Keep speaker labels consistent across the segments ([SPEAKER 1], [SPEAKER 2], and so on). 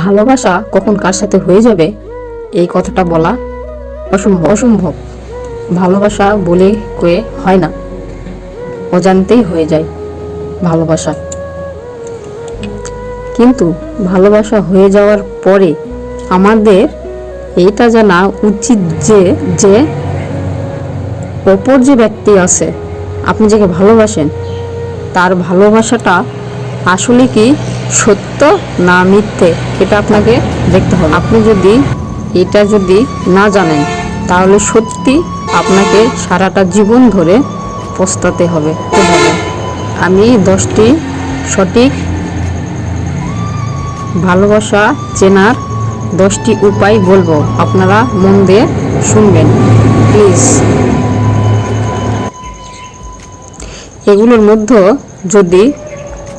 [SPEAKER 1] ভালোবাসা কখন কার সাথে হয়ে যাবে এই কথাটা বলা অসম্ভব। ভালোবাসা বলে কয়ে হয় না, অজান্তেই হয়ে যায় ভালোবাসা। কিন্তু ভালোবাসা হয়ে যাওয়ার পরে আমাদের এইটা জানা উচিত যে অপর যে ব্যক্তি আছে, আপনি যাকে ভালোবাসেন, তার ভালোবাসাটা আসলে কি সত্য না মিথ্যে, এটা আপনাকে দেখতে হবে। আপনি যদি না জানেন, তাহলে সত্যি আপনাকে সারাটা জীবন ধরে পস্তাতে হবে। আমি 10টি সঠিক ভালোবাসা চেনার 10টি উপায় বলবো, আপনারা মন দিয়ে শুনবেন প্লিজ। এগুলোর মধ্যে যদি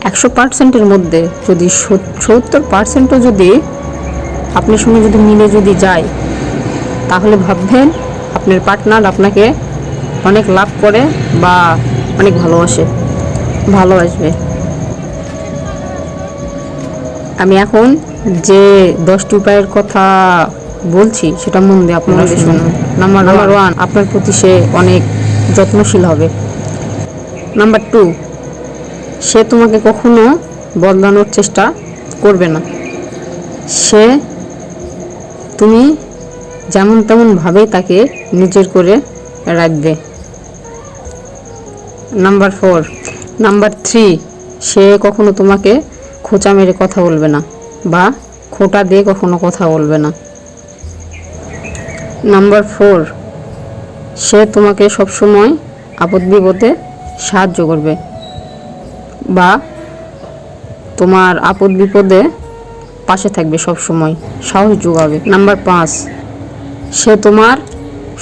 [SPEAKER 1] 100%-এর মধ্যে যদি 70%ও যদি আপনার সঙ্গে যদি মিলে যদি যায়, তাহলে ভাববেন আপনার পার্টনার আপনাকে অনেক লাভ করে বা অনেক ভালোবাসবে। আমি এখন যে 10টি উপায়ের কথা বলছি সেটা মন দিয়ে আপনারা শুনুন। নাম্বার 1, আপনার প্রতি সে অনেক যত্নশীল হবে। নাম্বার 2, সে তোমাকে কখনো বদলানোর চেষ্টা করবে না, সে তুমি যেমন তেমন ভাবেই তাকে নিজের করে রাখবে। নাম্বার 3, সে কখনো তোমাকে খোঁচা মেরে কথা বলবে না বা খোঁটা দিয়ে কখনো কথা বলবে না। নাম্বার 4, সে তোমাকে সবসময় আপদ বিপদে সাহায্য করবে বা তোমার আপদ বিপদে পাশে থাকবে, সবসময় সাহস যোগাবে। নাম্বার 5, সে তোমার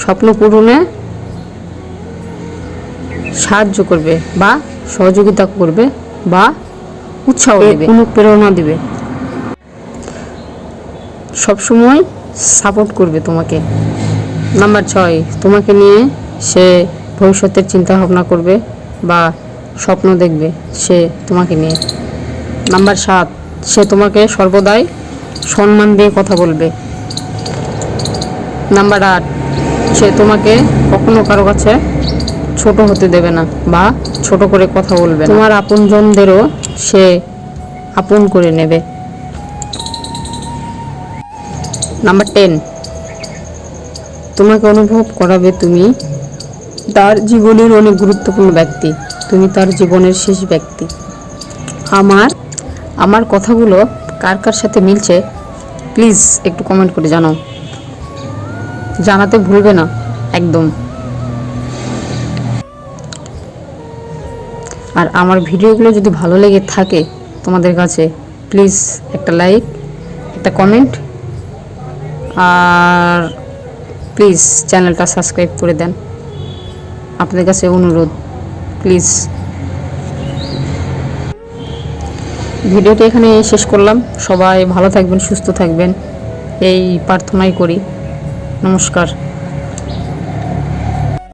[SPEAKER 1] স্বপ্ন পূরণে সাহায্য করবে বা সহযোগিতা করবে বা উৎসাহ দেবে, অনুপ্রেরণা দিবে, সবসময় সাপোর্ট করবে তোমাকে। নাম্বার 6, তোমাকে নিয়ে সে ভবিষ্যতের চিন্তা ভাবনা করবে বা স্বপ্ন দেখবে সে তোমাকে নিয়ে। নাম্বার 7, সে তোমাকে সর্বদাই সম্মান দিয়ে কথা বলবে। নাম্বার 8, সে তোমাকে কখনো কারো কাছে ছোট হতে দেবে না বা ছোট করে কথা বলবে না। তোমার আপনজনদেরও সে আপন করে নেবে। নাম্বার 10, তোমাকে অনুভব করাবে তুমি তার জীবনের অনেক গুরুত্বপূর্ণ ব্যক্তি, তুমি তার জীবনের শেষ ব্যক্তি। আমার কথাগুলো কার কার সাথে মিলছে প্লিজ একটু কমেন্ট করে জানাতে ভুলবে না একদম। আর আমার ভিডিওগুলো যদি ভালো লেগে থাকে তোমাদের কাছে, প্লিজ একটা লাইক, একটা কমেন্ট, আর প্লিজ চ্যানেলটা সাবস্ক্রাইব করে দেন। আপনাদের কাছে অনুরোধ প্লিজ। ভিডিওটি এখানে শেষ করলাম। সবাই ভালো থাকবেন, সুস্থ থাকবেন এই প্রার্থনাই করি। নমস্কার।